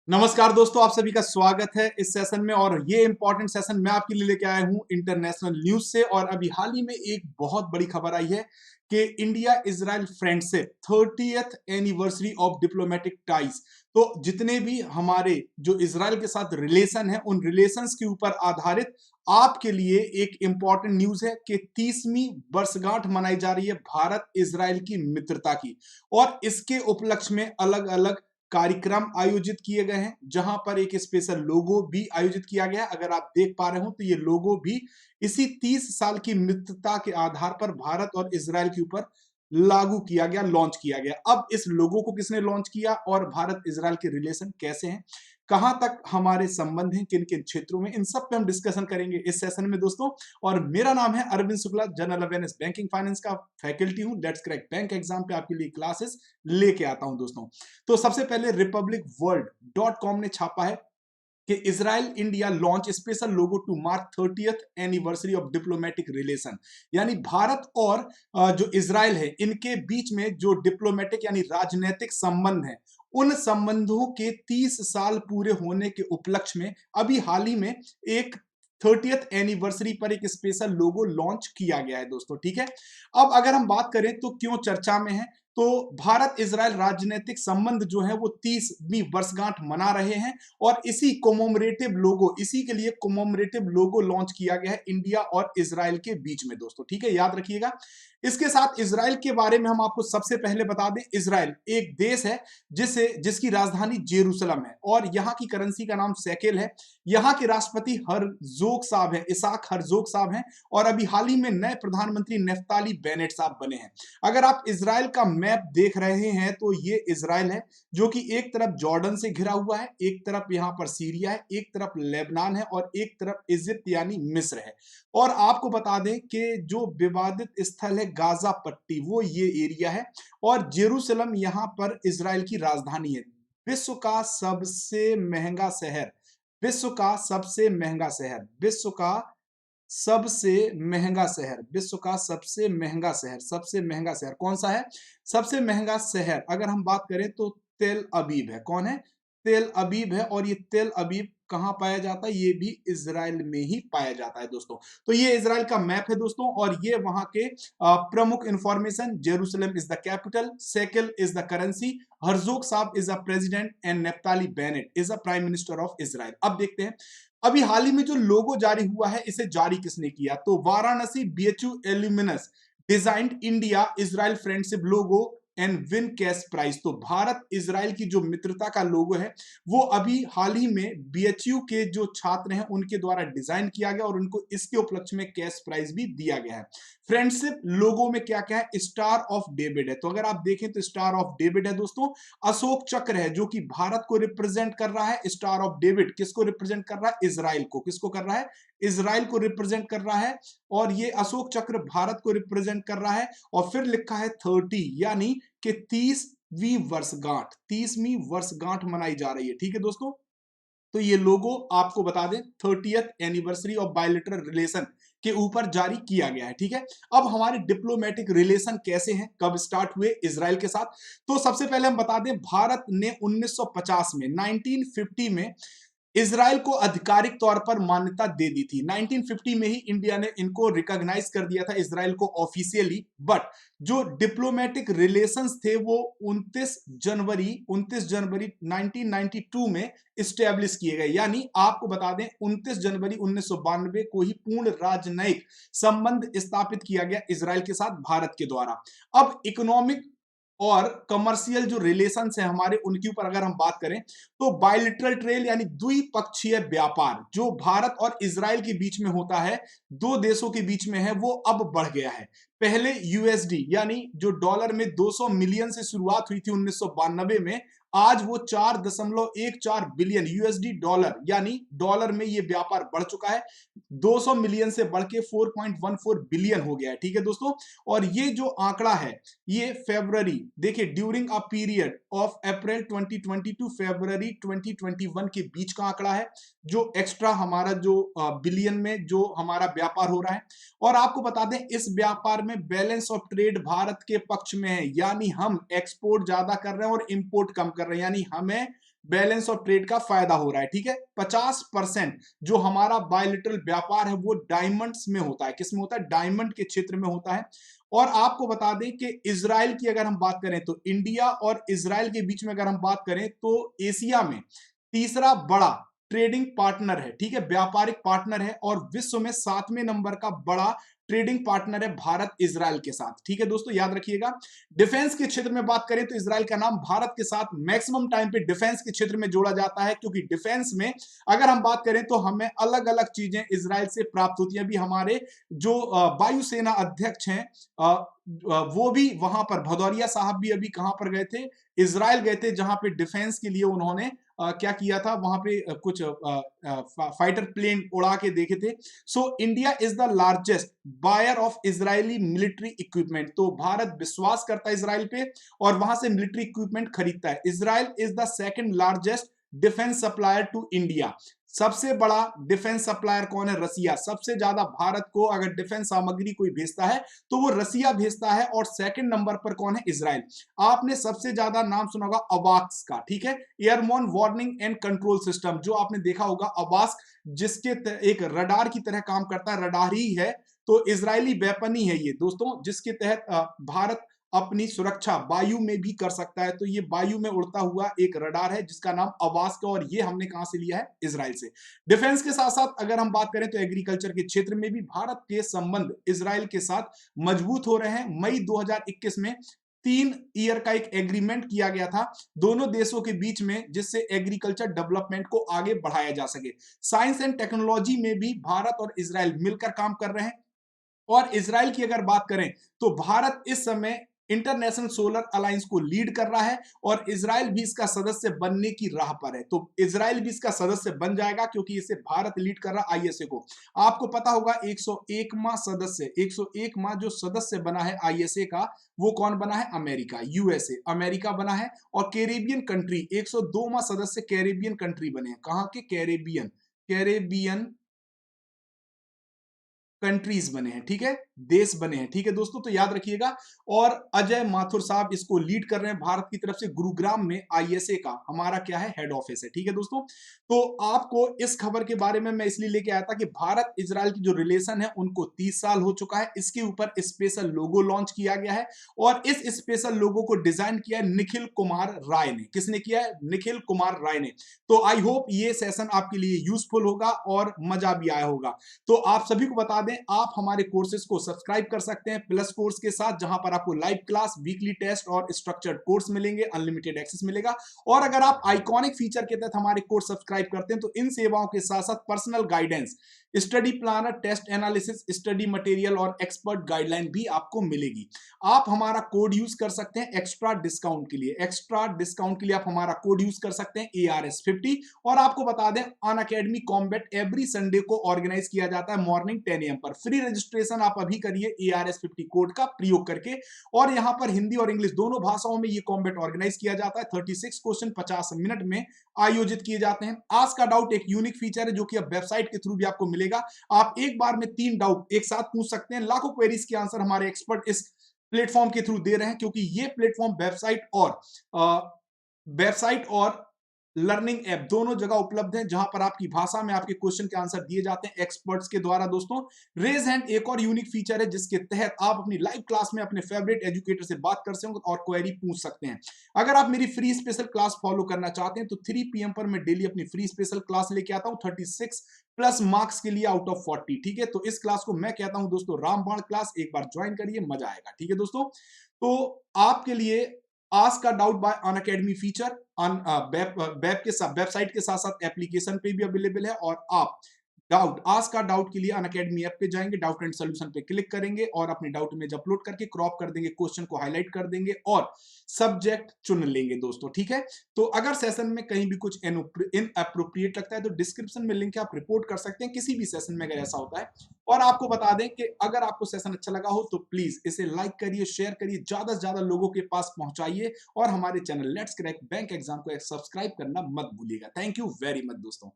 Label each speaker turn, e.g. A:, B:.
A: नमस्कार दोस्तों, आप सभी का स्वागत है इस सेशन में। और ये इंपॉर्टेंट सेशन मैं आपके लिए लेके आया हूं इंटरनेशनल न्यूज से। और अभी हाल ही में एक बहुत बड़ी खबर आई है कि India Israel friendship 30th anniversary of diplomatic ties. तो जितने भी हमारे जो इजराइल के साथ रिलेशन है, उन रिलेशंस के ऊपर आधारित आपके लिए एक इंपॉर्टेंट न्यूज है कि 30वीं वर्षगांठ मनाई जा रही है भारत इजराइल की मित्रता की। और इसके उपलक्ष्य में अलग अलग कार्यक्रम आयोजित किए गए हैं, जहां पर एक स्पेशल लोगो भी आयोजित किया गया है। अगर आप देख पा रहे हो तो ये लोगो भी इसी 30 साल की मित्रता के आधार पर भारत और इजराइल के ऊपर लागू किया गया, लॉन्च किया गया। अब इस लोगो को किसने लॉन्च किया और भारत इजराइल के रिलेशन कैसे हैं, कहां तक हमारे संबंध हैं, किन किन क्षेत्रों में, इन सब पे हम डिस्कशन करेंगे इस सेशन में दोस्तों। और मेरा नाम है Arvind Shukla, general awareness banking finance का फैकल्टी हूं। लेट्स क्रैक बैंक एग्जाम पे आपके लिए क्लासेस लेके आता हूं दोस्तों। तो सबसे पहले republicworld.com ने छापा है कि Israel India launch special logo to mark 30th anniversary of diplomatic relation. यानी भारत और जो इजराइल है, इनके बीच में जो डिप्लोमेटिक यानी राजनीतिक संबंध है, उन संबंधों के 30 साल पूरे होने के उपलक्ष्य में अभी हाल ही में एक 30th एनिवर्सरी पर एक स्पेशल लोगो लॉन्च किया गया है दोस्तों। ठीक है, अब अगर हम बात करें तो क्यों चर्चा में है, तो भारत इजराइल राजनीतिक संबंध जो है वो 30वीं वर्षगांठ मना रहे हैं। और इसी कोमोमरेटिव लोगो, इसी के लिए कोमोमरेटिव लोगो लॉन्च किया गया है इंडिया और इजराइल के बीच में दोस्तों। ठीक है, याद रखिएगा। इसके साथ इजराइल के बारे में हम आपको सबसे पहले बता दें, इजराइल एक देश है जिसकी राजधानी जेरूसलम है और यहाँ की करेंसी का नाम शेकेल है। यहाँ के राष्ट्रपति हरजोग साहब हैं, इसाक हरजोग साहब हैं। और अभी हाल ही में नए प्रधानमंत्री नेफ्ताली बेनेट साहब बने हैं। अगर आप इजराइल का मैप देख रहे हैं तो ये इजराइल है जो कि एक तरफ जॉर्डन से घिरा हुआ है, एक तरफ यहाँ पर सीरिया है, एक तरफ लेबनान है और एक तरफ इजिप्ट यानी मिस्र है। और आपको बता दें कि जो विवादित स्थल है गाजा पट्टी, वो ये एरिया है। और जेरूसलम यहाँ पर इजराइल की राजधानी है। विश्व का सबसे महंगा शहर, विश्व का सबसे महंगा शहर, विश्व का सबसे महंगा शहर, विश्व का सबसे महंगा शहर, सबसे महंगा शहर कौन सा है? सबसे महंगा शहर अगर हम बात करें तो तेल अबीब है। कौन है? तेल अबीब है। और ये तेल अबीब कहां पाया जाता है? ये भी इजराइल में ही पाया जाता है दोस्तों। तो ये इजराइल का मैप है दोस्तों। और ये वहां के प्रमुख information: Jerusalem is the capital, shekel is the currency, Herzog साहब is a president and Naftali Bennett is a prime minister of Israel. अब देखते हैं अभी हाल ही में जो लोगो जारी हुआ है, इसे जारी किसने किया? तो Varanasi BHU alumnus designed India Israel friendship logo and win cash prize. तो भारत इजराइल की जो मित्रता का लोगो है, वो अभी हाल ही में बीएचयू के जो छात्र हैं उनके द्वारा डिजाइन किया गया और उनको इसके उपलक्ष्य में कैश प्राइज भी दिया गया है। फ्रेंडशिप लोगो में क्या क्या है? स्टार ऑफ डेविड है। तो अगर आप देखें तो स्टार ऑफ डेविड है दोस्तों। अशोक चक्र है जो कि भारत को रिप्रेजेंट कर रहा है। स्टार ऑफ डेविड किसको रिप्रेजेंट कर रहा है? इजराइल को। किसको कर रहा है? इजराइल को रिप्रेजेंट कर रहा है। और ये अशोक चक्र भारत को रिप्रेजेंट कर रहा है। और फिर लिखा है 30, यानी कि 30वीं वर्षगांठ, 30वीं वर्षगांठ मनाई जा रही है। ठीक है दोस्तों, तो ये लोगो आपको बता दें 30th anniversary of bilateral relation के ऊपर जारी किया गया है। ठीक है, अब हमारे डिप्लोमेटिक रिलेशन कैसे हैं, कब स्टार्ट हुए इजराइल के साथ? तो सबसे पहले हम बता दें, भारत ने 1950 में, 1950 में इजराइल को आधिकारिक तौर पर मान्यता दे दी थी। 1950 में ही इंडिया ने इनको रिकॉग्नाइज कर दिया था, इजराइल को ऑफिशियली। बट जो डिप्लोमेटिक रिलेशंस थे वो 29 जनवरी 1992 में स्टैब्लिश किए गए। यानी आपको बता दें 29 जनवरी 1992 को ही पूर्ण राजनयिक संबंध स्थापित किया गया इजराइल के साथ भारत के द्वारा। अब इकोनॉमिक और कमर्शियल जो रिलेशंस है हमारे, उनके ऊपर अगर हम बात करें तो बायलिटरल ट्रेड यानी द्विपक्षीय व्यापार जो भारत और इजराइल के बीच में होता है, दो देशों के बीच में है, वो अब बढ़ गया है। पहले यूएसडी यानी जो डॉलर में 200 मिलियन से शुरुआत हुई थी 1992 में, आज वो 4.14 बिलियन यूएसडी डॉलर, यानी डॉलर में ये व्यापार बढ़ चुका है। 200 मिलियन से बढ़ के 4.14 बिलियन हो गया है। ठीक है दोस्तों, और ये जो आंकड़ा है ये फरवरी, देखिए during a period of April 2020 to February 2021 के बीच का आंकड़ा है, जो एक्स्ट्रा हमारा जो बिलियन में जो हमारा व्यापार हो रहा है। और आपको बता दें इस व्यापार में बैलेंस ऑफ ट्रेड भारत के पक्ष में है, यानी हम एक्सपोर्ट ज्यादा कर रहे हैं और इंपोर्ट कम कर रहे हैं। यानी हमें बैलेंस ऑफ ट्रेड का फायदा हो रहा है, ठीक है। 50% जो हमारा बायलैटरल व्यापार है वो डायमंड्स में होता है। किस में होता है? डायमंड के क्षेत्र में होता है। और आपको बता दें कि इजराइल की अगर हम बात करें तो इंडिया और इजराइल के बीच में अगर हम बात करें तो एशिया में तीसरा बड़ा ट्रेडिंग पार्टनर है, ठीक है, व्यापारिक पार्टनर है। और विश्व में 7वें नंबर का बड़ा ट्रेडिंग पार्टनर है भारत इजराइल के साथ, ठीक है दोस्तों, याद रखिएगा। डिफेंस के क्षेत्र में बात करें तो इजराइल का नाम भारत के साथ मैक्सिमम टाइम पे डिफेंस के क्षेत्र में जोड़ा जाता है, क्योंकि डिफेंस में अगर हम बात करें तो हमें अलग अलग चीजें इजराइल से प्राप्त होती हैं। अभी हमारे जो वायुसेना अध्यक्ष हैं वो भी वहां पर, भदौरिया साहब भी अभी कहां पर गए थे? इजराइल गए थे, जहां पे डिफेंस के लिए उन्होंने क्या किया था, वहां पे कुछ फाइटर प्लेन उड़ा के देखे थे। सो India is the largest buyer of Israeli military equipment. तो भारत विश्वास करता है इजराइल पे और वहां से मिलिट्री इक्विपमेंट खरीदता है। Israel is the second largest defence supplier to India. सबसे बड़ा डिफेंस सप्लायर कौन है? रसिया। सबसे ज्यादा भारत को अगर डिफेंस सामग्री कोई भेजता है तो वो रसिया भेजता है। और सेकंड नंबर पर कौन है? इजराइल। आपने सबसे ज्यादा नाम सुना होगा अवाक्स का, ठीक है, एयरमोन वार्निंग एंड कंट्रोल सिस्टम, जो आपने देखा होगा अवाक्स, जिसके एक रडार की तरह काम करता है, रडार ही है, तो इजरायली वेपन ही है ये दोस्तों, जिसके तहत भारत अपनी सुरक्षा वायु में भी कर सकता है। तो ये वायु में उड़ता हुआ एक रडार है जिसका नाम अवास्क है, और ये हमने कहां से लिया है? इजराइल से। डिफेंस के साथ साथ अगर हम बात करें तो एग्रीकल्चर के क्षेत्र में भी भारत के संबंध इजराइल के साथ मजबूत हो रहे हैं। मई 2021 में 3 ईयर का एक एग्रीमेंट किया गया था दोनों देशों के बीच में, जिससे एग्रीकल्चर डेवलपमेंट को आगे बढ़ाया जा सके। साइंस एंड टेक्नोलॉजी में भी भारत और इजराइल मिलकर काम कर रहे हैं। और इजराइल की अगर बात करें तो भारत इस समय इंटरनेशनल सोलर अलायंस को लीड कर रहा है और इजराइल भी इसका सदस्य बनने की राह पर है। तो इजराइल भी इसका सदस्य बन जाएगा क्योंकि इसे भारत लीड कर रहा है आईएसए को। आपको पता होगा 101वां सदस्य, 101वां जो सदस्य बना है आईएसए का, वो कौन बना है? अमेरिका, यूएसए, अमेरिका बना है। और कैरेबियन कंट्री 102वां सदस्य कैरेबियन कंट्री बने हैं। कहां के? कैरेबियन, कैरेबियन कंट्रीज बने हैं, ठीक है, देश बने हैं, ठीक है दोस्तों, तो याद रखिएगा। और अजय माथुर साहब इसको लीड कर रहे हैं भारत की तरफ से। गुरुग्राम में आईएसए का हमारा क्या है? हेड ऑफिस है, ठीक है दोस्तों। तो आपको इस खबर के बारे में मैं इसलिए लेके आया था कि भारत इजराइल की जो रिलेशन है उनको 30 साल हो चुका है। इसके ऊपर स्पेशल लोगो लॉन्च किया गया है और इस स्पेशल लोगो को डिजाइन किया है निखिल कुमार राय ने। किसने किया है? निखिल कुमार राय ने। तो आई होप ये सेशन आपके लिए यूजफुल होगा और मजा भी आया होगा। तो आप सभी को बता दें, आप हमारे कोर्सेज को सब्सक्राइब कर सकते हैं प्लस कोर्स के साथ, जहां पर आपको लाइव क्लास, वीकली टेस्ट और स्ट्रक्चर्ड कोर्स मिलेंगे, अनलिमिटेड एक्सेस मिलेगा। और अगर आप आइकॉनिक फीचर के तहत हमारे कोर्स सब्सक्राइब करते हैं तो इन सेवाओं के साथ साथ personal guidance, study planner, test analysis, study material और एक्सपर्ट गाइडलाइन भी आपको मिलेगी। आप हमारा कोड यूज कर सकते हैं एक्स्ट्रा डिस्काउंट के लिए। एक्स्ट्रा डिस्काउंट के लिए आप हमारा कोड यूज कर सकते हैं ARS50। और आपको बता दें, अनअकैडमी कॉम्बैट एवरी संडे को ऑर्गेनाइज किया जाता है मॉर्निंग 10 AM पर। फ्री रजिस्ट्रेशन आप अभी करिए ARS50 कोड का प्रयोग करके। और यहां पर हिंदी और इंग्लिश दोनों भाषाओं में ये कॉम्बैट ऑर्गेनाइज किया जाता है। 36 क्वेश्चन 50 मिनट में आयोजित किए जाते हैं। आज का डाउट एक यूनिक फीचर है जो कि अब वेबसाइट के थ्रू भी आपको मिलेगा। आप एक बार में 3 डाउट एक साथ पूछ सकते हैं। लाखों क्वेरीज के आंसर हमारे एक्सपर्ट इस प्लेटफॉर्म के थ्रू दे रहे हैं, क्योंकि ये प्लेटफॉर्म वेबसाइट और लर्निंग ऐप दोनों जगह उपलब्ध है, जहां पर आपकी भाषा में आपके क्वेश्चन के आंसर दिए जाते हैं एक्सपर्ट्स के द्वारा। दोस्तों, रेज हैंड एक और यूनिक फीचर है जिसके तहत आप अपनी लाइव क्लास में अपने फेवरेट एजुकेटर से बात कर सकते हैं और क्वेरी पूछ सकते हैं। अगर आप मेरी फ्री स्पेशल क्लास फॉलो करना चाहते हैं तो 3 PM पर मैं डेली अपनी फ्री स्पेशल क्लास लेके आता हूं 36 प्लस मार्क्स के लिए आउट ऑफ 40, ठीक है। तो इस क्लास को मैं कहता हूं दोस्तों रामबाण क्लास। एक बार ज्वाइन करिए, मजा आएगा, ठीक है दोस्तों। तो आपके लिए आस्क का doubt bye Unacademy feature website के साथ साथ एप्लीकेशन पे भी अवेलेबल है। और आप आस्क का डाउट के लिए अनअकैडमी ऐप पे जाएंगे, डाउट एंड सोल्यूशन पे क्लिक करेंगे और अपने डाउट इमेज अपलोड करके क्रॉप कर देंगे, क्वेश्चन को हाईलाइट कर देंगे और सब्जेक्ट चुन लेंगे दोस्तों, ठीक है। तो अगर सेशन में कहीं भी कुछ इनअप्रोप्रिएट लगता है तो डिस्क्रिप्शन में लिंक है, आप रिपोर्ट कर सकते हैं किसी भी सेशन में अगर ऐसा होता है। और आपको बता दें कि अगर आपको सेशन अच्छा लगा हो तो प्लीज इसे लाइक करिए, शेयर करिए, ज्यादा से ज्यादा लोगों के पास पहुंचाइए और हमारे channel let's crack bank exam को सब्सक्राइब करना मत भूलिएगा। थैंक यू वेरी मच दोस्तों।